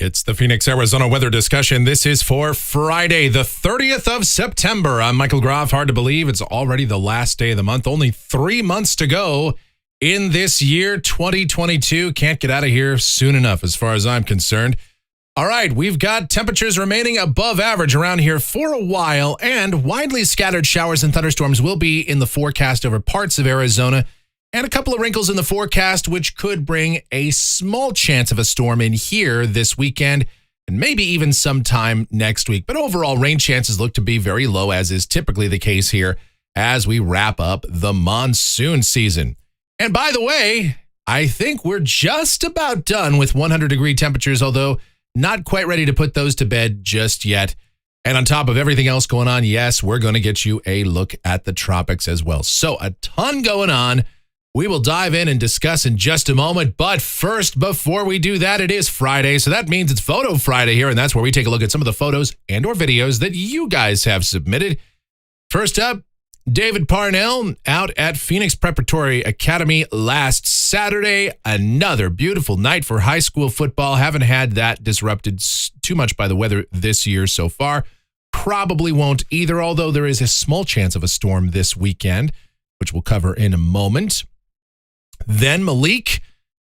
It's the Phoenix, Arizona weather discussion. This is for Friday, the 30th of September. I'm Michael Groff. Hard to believe it's already the last day of the month. Only 3 months to go in this year, 2022. Can't get out of here soon enough as far as I'm concerned. All right, we've got temperatures remaining above average around here for a while, and widely scattered showers and thunderstorms will be in the forecast over parts of Arizona, and a couple of wrinkles in the forecast, which could bring a small chance of a storm in here this weekend, and maybe even sometime next week. But overall, rain chances look to be very low, as is typically the case here as we wrap up the monsoon season. And by the way, I think we're just about done with 100-degree temperatures, although not quite ready to put those to bed just yet. And on top of everything else going on, yes, we're going to get you a look at the tropics as well. So a ton going on. We will dive in and discuss in just a moment. But first, before we do that, it is Friday. So that means it's Photo Friday here. And that's where we take a look at some of the photos and or videos that you guys have submitted. First up, David Parnell out at Phoenix Preparatory Academy last Saturday. Another beautiful night for high school football. Haven't had that disrupted too much by the weather this year so far. Probably won't either, although there is a small chance of a storm this weekend, which we'll cover in a moment. Then Malik,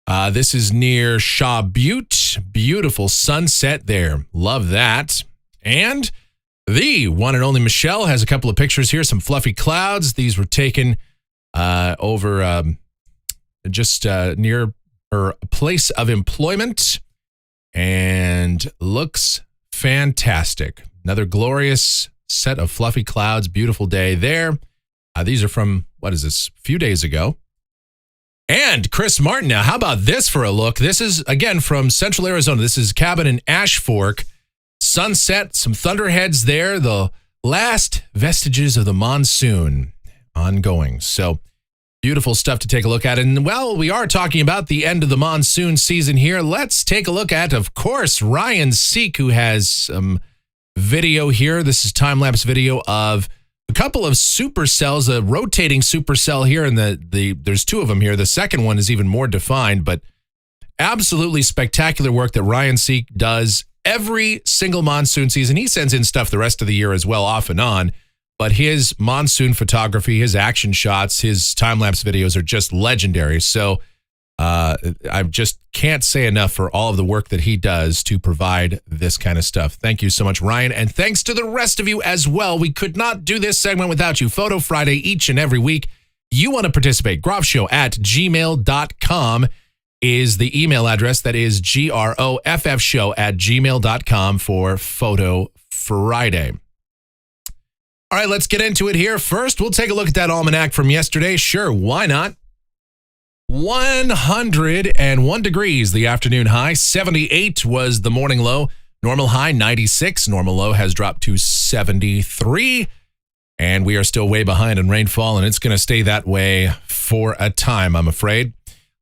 this is near Shaw Butte. Beautiful sunset there. Love that. And the one and only Michelle has a couple of pictures here, some fluffy clouds. These were taken over just near her place of employment, and looks fantastic. Another glorious set of fluffy clouds. Beautiful day there. These are from, what is this, a few days ago. And Chris Martin, now how about this for a look? This is, again, from Central Arizona. This is cabin in Ash Fork. Sunset, some thunderheads there, the last vestiges of the monsoon ongoing. So beautiful stuff to take a look at. And while we are talking about the end of the monsoon season here, let's take a look at, of course, Ryan Seek, who has some video here. This is time-lapse video of a couple of supercells, a rotating supercell here, and there's two of them here. The second one is even more defined, but absolutely spectacular work that Ryan Seek does every single monsoon season. He sends in stuff the rest of the year as well, off and on, but his monsoon photography, his action shots, his time-lapse videos are just legendary. So I just can't say enough for all of the work that he does to provide this kind of stuff. Thank you so much, Ryan. And thanks to the rest of you as well. We could not do this segment without you. Photo Friday each and every week. You want to participate, groffshow@gmail.com is the email address. That is groffshow@gmail.com for Photo Friday. All right, let's get into it here. First, we'll take a look at that almanac from yesterday. Sure, why not? 101 degrees, the afternoon high. 78 was the morning low. Normal high, 96. Normal low has dropped to 73. And we are still way behind in rainfall, and it's going to stay that way for a time, I'm afraid.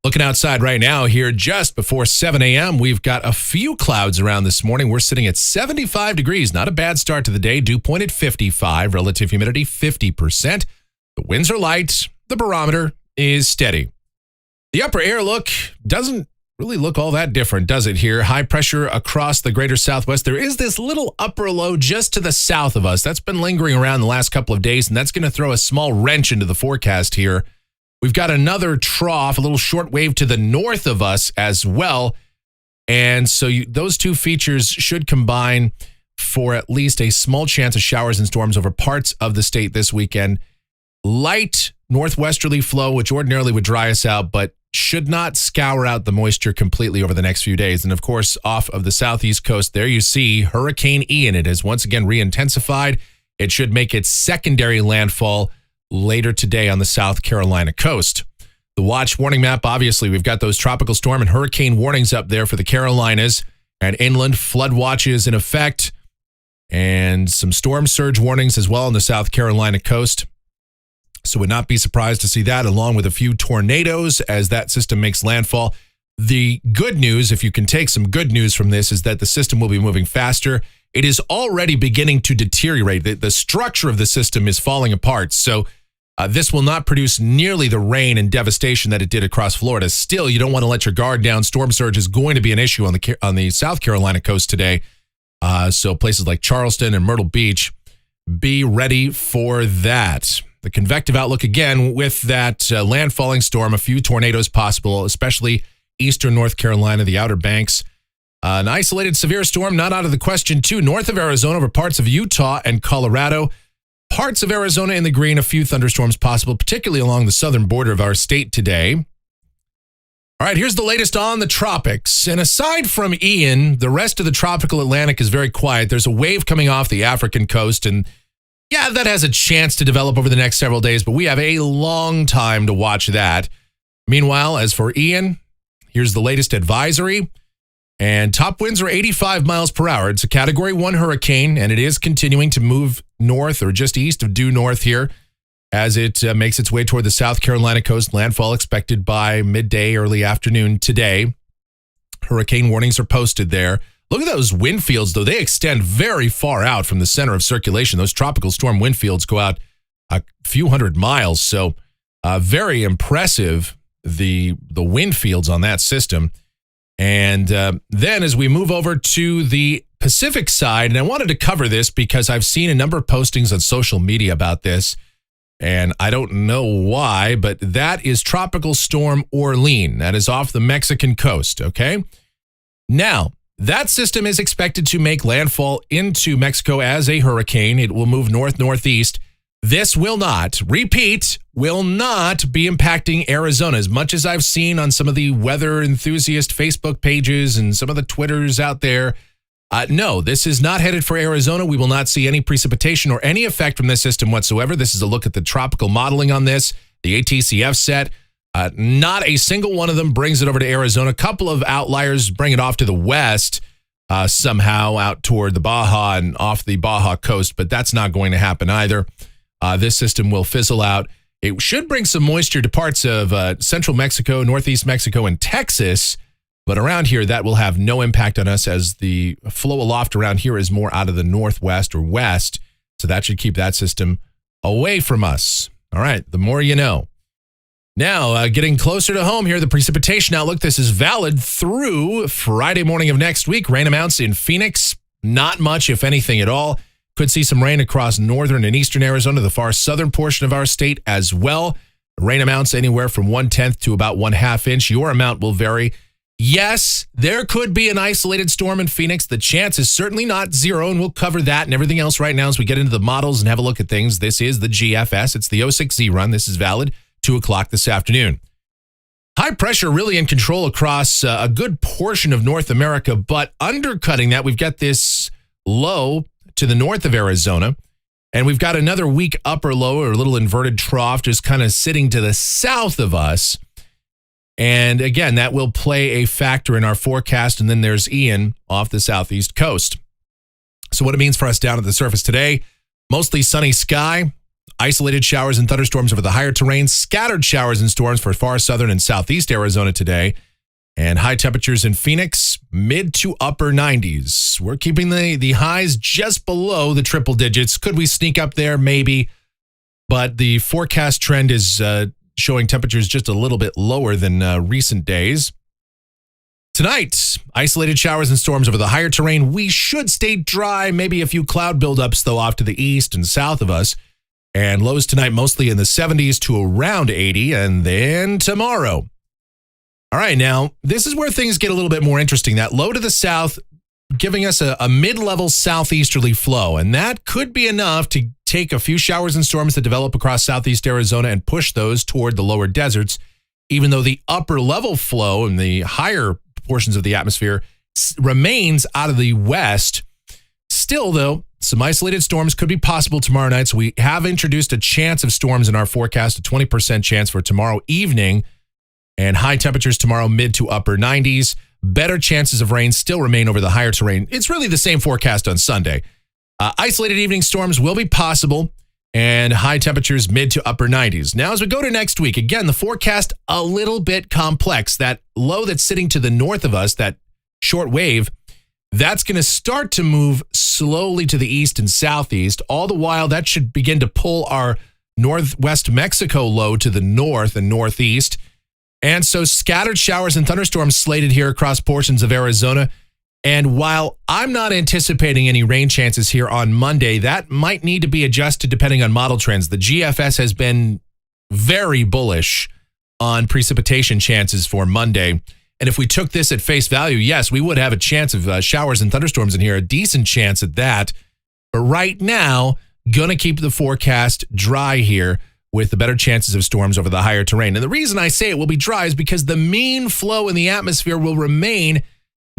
Looking outside right now here, just before 7 a.m., we've got a few clouds around this morning. We're sitting at 75 degrees. Not a bad start to the day. Dew point at 55. Relative humidity, 50%. The winds are light. The barometer is steady. The upper air look doesn't really look all that different, does it here? High pressure across the greater Southwest. There is this little upper low just to the south of us. That's been lingering around the last couple of days, and that's going to throw a small wrench into the forecast here. We've got another trough, a little short wave to the north of us as well. And so those two features should combine for at least a small chance of showers and storms over parts of the state this weekend. Light northwesterly flow, which ordinarily would dry us out, but should not scour out the moisture completely over the next few days. And of course, off of the southeast coast, there you see Hurricane Ian. It has once again re-intensified. It should make its secondary landfall later today on the South Carolina coast. The watch warning map, obviously, we've got those tropical storm and hurricane warnings up there for the Carolinas, and inland flood watches in effect, and some storm surge warnings as well on the South Carolina coast. So would not be surprised to see that, along with a few tornadoes as that system makes landfall. The good news, if you can take some good news from this, is that the system will be moving faster. It is already beginning to deteriorate. The structure of the system is falling apart. So This will not produce nearly the rain and devastation that it did across Florida. Still, you don't want to let your guard down. Storm surge is going to be an issue on the South Carolina coast today. So places like Charleston and Myrtle Beach, be ready for that. The convective outlook, again, with that landfalling storm, a few tornadoes possible, especially eastern North Carolina, the Outer Banks. An isolated severe storm not out of the question, too, north of Arizona over parts of Utah and Colorado. Parts of Arizona in the green, a few thunderstorms possible, particularly along the southern border of our state today. All right, here's the latest on the tropics. And aside from Ian, the rest of the tropical Atlantic is very quiet. There's a wave coming off the African coast, and yeah, that has a chance to develop over the next several days, but we have a long time to watch that. Meanwhile, as for Ian, here's the latest advisory. And top winds are 85 miles per hour. It's a Category 1 hurricane, and it is continuing to move north or just east of due north here as it makes its way toward the South Carolina coast. Landfall expected by midday, early afternoon today. Hurricane warnings are posted there. Look at those wind fields, though. They extend very far out from the center of circulation. Those tropical storm wind fields go out a few hundred miles. So very impressive, the wind fields on that system. And then as we move over to the Pacific side, and I wanted to cover this because I've seen a number of postings on social media about this, and I don't know why, but that is Tropical Storm Orlean. That is off the Mexican coast, okay? Now, that system is expected to make landfall into Mexico as a hurricane. It will move north-northeast. This will not, repeat, will not be impacting Arizona. As much as I've seen on some of the weather enthusiast Facebook pages and some of the Twitters out there, no, this is not headed for Arizona. We will not see any precipitation or any effect from this system whatsoever. This is a look at the tropical modeling on this, the ATCF set. Not a single one of them brings it over to Arizona. A couple of outliers bring it off to the west, somehow out toward the Baja and off the Baja coast, but that's not going to happen either. This system will fizzle out. It should bring some moisture to parts of central Mexico, northeast Mexico, and Texas, but around here, that will have no impact on us as the flow aloft around here is more out of the northwest or west, so that should keep that system away from us. All right, the more you know. Now, getting closer to home here, the precipitation outlook. This is valid through Friday morning of next week. Rain amounts in Phoenix, not much, if anything at all. Could see some rain across northern and eastern Arizona, the far southern portion of our state as well. Rain amounts anywhere from 1/10 to about 1/2 inch. Your amount will vary. Yes, there could be an isolated storm in Phoenix. The chance is certainly not zero, and we'll cover that and everything else right now as we get into the models and have a look at things. This is the GFS. It's the 06Z run. This is valid 2 o'clock this afternoon. High pressure really in control across a good portion of North America, but undercutting that, we've got this low to the north of Arizona, and we've got another weak upper low or a little inverted trough just kind of sitting to the south of us. And again, that will play a factor in our forecast. And then there's Ian off the southeast coast. So what it means for us down at the surface today, mostly sunny sky, isolated showers and thunderstorms over the higher terrain, scattered showers and storms for far southern and southeast Arizona today, and high temperatures in Phoenix, mid to upper 90s. We're keeping the highs just below the triple digits. Could we sneak up there? Maybe. But the forecast trend is showing temperatures just a little bit lower than recent days. Tonight, isolated showers and storms over the higher terrain. We should stay dry, maybe a few cloud buildups, though, off to the east and south of us. And lows tonight mostly in the 70s to around 80. And then tomorrow. All right, now, this is where things get a little bit more interesting. That low to the south giving us a mid-level southeasterly flow. And that could be enough to take a few showers and storms that develop across southeast Arizona and push those toward the lower deserts, even though the upper level flow and the higher portions of the atmosphere remains out of the west. Still, though, some isolated storms could be possible tomorrow night. So we have introduced a chance of storms in our forecast, a 20% chance for tomorrow evening, and high temperatures tomorrow, mid to upper 90s. Better chances of rain still remain over the higher terrain. It's really the same forecast on Sunday. Isolated evening storms will be possible, and high temperatures mid to upper 90s. Now, as we go to next week, again, the forecast a little bit complex. That low that's sitting to the north of us, that short wave, that's going to start to move slowly to the east and southeast. All the while, that should begin to pull our northwest Mexico low to the north and northeast. And so scattered showers and thunderstorms slated here across portions of Arizona. And while I'm not anticipating any rain chances here on Monday, that might need to be adjusted depending on model trends. The GFS has been very bullish on precipitation chances for Monday. And if we took this at face value, yes, we would have a chance of showers and thunderstorms in here, a decent chance at that. But right now, gonna keep the forecast dry here with the better chances of storms over the higher terrain. And the reason I say it will be dry is because the mean flow in the atmosphere will remain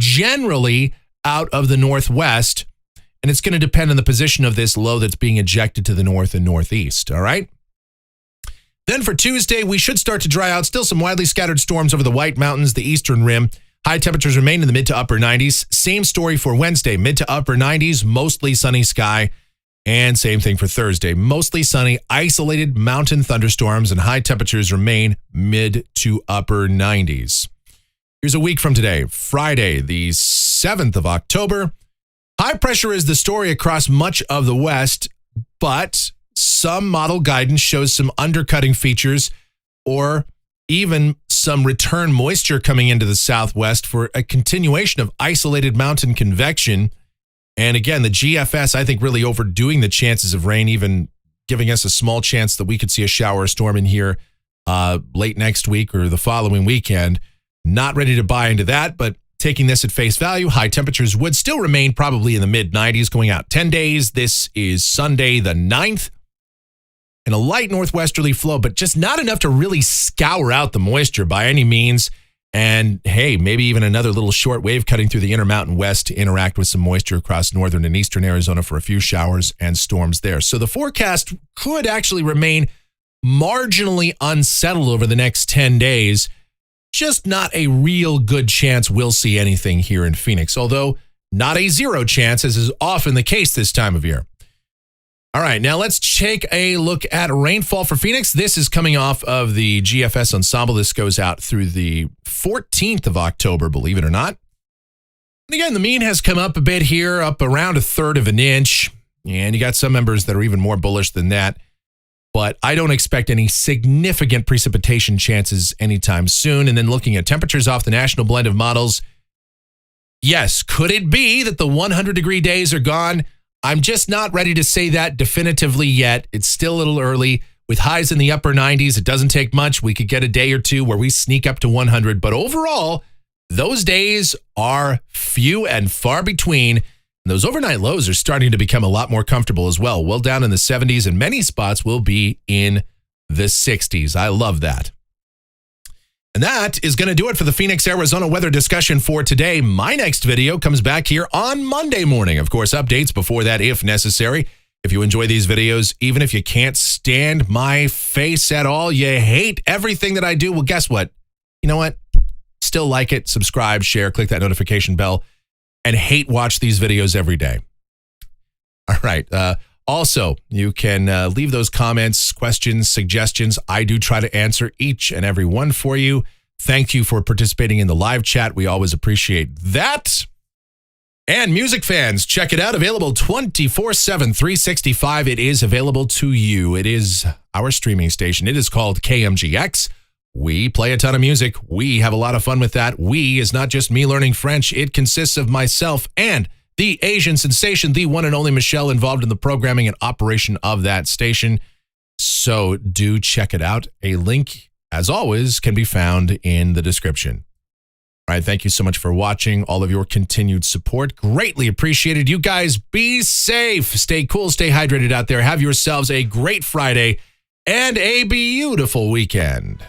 generally out of the northwest, and it's going to depend on the position of this low that's being ejected to the north and northeast, all right? Then for Tuesday, we should start to dry out. Still some widely scattered storms over the White Mountains, the eastern rim. High temperatures remain in the mid to upper 90s. Same story for Wednesday, mid to upper 90s, mostly sunny sky. And same thing for Thursday, mostly sunny, isolated mountain thunderstorms, and high temperatures remain mid to upper 90s. Here's a week from today, Friday, the 7th of October. High pressure is the story across much of the West, but some model guidance shows some undercutting features or even some return moisture coming into the Southwest for a continuation of isolated mountain convection. And again, the GFS, I think, really overdoing the chances of rain, even giving us a small chance that we could see a shower or storm in here late next week or the following weekend. Not ready to buy into that, but taking this at face value, high temperatures would still remain probably in the mid-90s going out 10 days. This is Sunday the 9th. And a light northwesterly flow, but just not enough to really scour out the moisture by any means. And hey, maybe even another little short wave cutting through the Intermountain West to interact with some moisture across northern and eastern Arizona for a few showers and storms there. So the forecast could actually remain marginally unsettled over the next 10 days. Just not a real good chance we'll see anything here in Phoenix, although not a zero chance, as is often the case this time of year. All right, now let's take a look at rainfall for Phoenix. This is coming off of the GFS ensemble. This goes out through the 14th of October, believe it or not. And again, the mean has come up a bit here, up around 1/3 of an inch. And you got some members that are even more bullish than that. But I don't expect any significant precipitation chances anytime soon. And then looking at temperatures off the national blend of models, yes, could it be that the 100-degree days are gone? I'm just not ready to say that definitively yet. It's still a little early. With highs in the upper 90s, it doesn't take much. We could get a day or two where we sneak up to 100. But overall, those days are few and far between. And those overnight lows are starting to become a lot more comfortable as well. Well down in the 70s, and many spots will be in the 60s. I love that. And that is going to do it for the Phoenix, Arizona weather discussion for today. My next video comes back here on Monday morning. Of course, updates before that if necessary. If you enjoy these videos, even if you can't stand my face at all, you hate everything that I do, well, guess what? You know what? Still like it, subscribe, share, click that notification bell, and hate watch these videos every day. All right. Also, you can leave those comments, questions, suggestions. I do try to answer each and every one for you. Thank you for participating in the live chat. We always appreciate that. And music fans, check it out. Available 24/7, 365. It is available to you. It is our streaming station. It is called KMGX. We play a ton of music. We have a lot of fun with that. We is not just me learning French. It consists of myself and the Asian sensation, the one and only Michelle, involved in the programming and operation of that station. So do check it out. A link, as always, can be found in the description. All right, thank you so much for watching. All of your continued support, greatly appreciated. You guys be safe. Stay cool, stay hydrated out there. Have yourselves a great Friday and a beautiful weekend.